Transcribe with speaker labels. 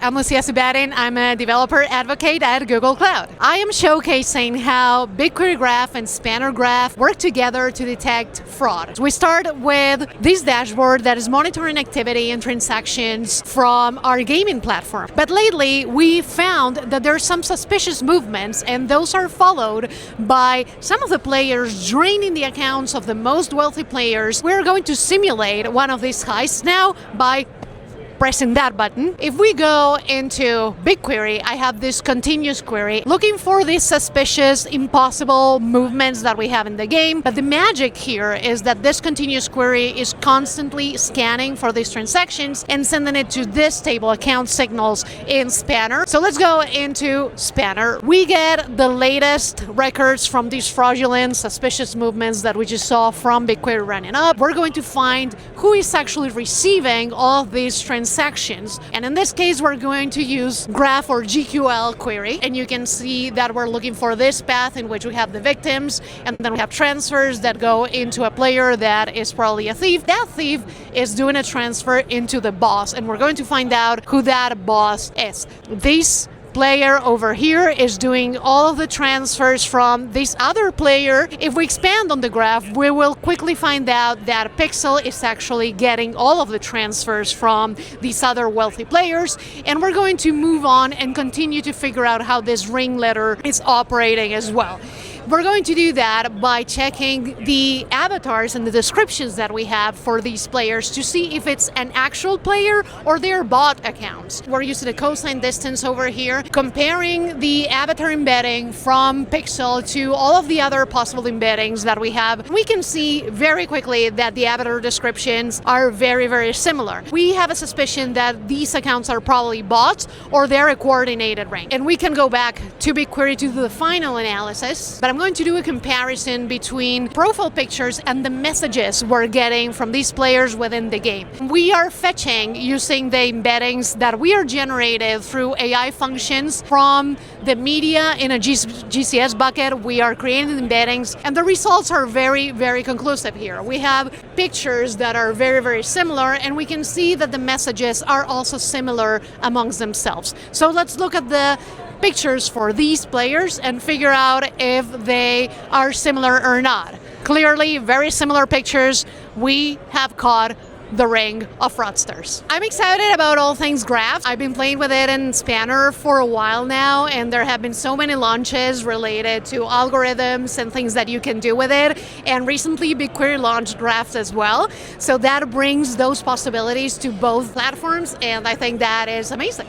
Speaker 1: I'm Lucia Subatin. I'm a developer advocate at Google Cloud. I am showcasing how BigQuery Graph and Spanner Graph work together to detect fraud. We start with this dashboard that is monitoring activity and transactions from our gaming platform. But lately, we found that there are some suspicious movements, and those are followed by some of the players draining the accounts of the most wealthy players. We're going to simulate one of these heists now by pressing that button. If we go into BigQuery, I have this continuous query looking for these suspicious, impossible movements that we have in the game. But the magic here is that this continuous query is constantly scanning for these transactions and sending it to this table account signals in Spanner. So let's go into Spanner. We get the latest records from these fraudulent, suspicious movements that we just saw from BigQuery running up. We're going to find who is actually receiving all of these transactions. And in this case, we're going to use graph or goo.gle query. And you can see that we're looking for this path in which we have the victims, and then we have transfers that go into a player that is probably a thief. That thief is doing a transfer into the boss, and we're going to find out who that boss is. This player over here is doing all of the transfers from this other player. If we expand on the graph, we will quickly find out that Pixel is actually getting all of the transfers from these other wealthy players, and we're going to move on and continue to figure out how this ringleader is operating as well. We're going to do that by checking the avatars and the descriptions that we have for these players to see if it's an actual player or their bot accounts. We're using the cosine distance over here, comparing the avatar embedding from Pixel to all of the other possible embeddings that we have. We can see very quickly that the avatar descriptions are very, very similar. We have a suspicion that these accounts are probably bots or they're a coordinated ring. And we can go back to BigQuery to do the final analysis. But I'm going to do a comparison between profile pictures and the messages we're getting from these players within the game. We are fetching using the embeddings that we are generated through AI functions from the media in a GCS bucket. We are creating embeddings, and the results are very, very conclusive here. We have pictures that are very, very similar, and we can see that the messages are also similar amongst themselves. So let's look at the pictures for these players and figure out if they are similar or not. Clearly, very similar pictures. We have caught the ring of fraudsters. I'm excited about all things graph. I've been playing with it in Spanner for a while now, and there have been so many launches related to algorithms and things that you can do with it. And recently, BigQuery launched graphs as well. So that brings those possibilities to both platforms, and I think that is amazing.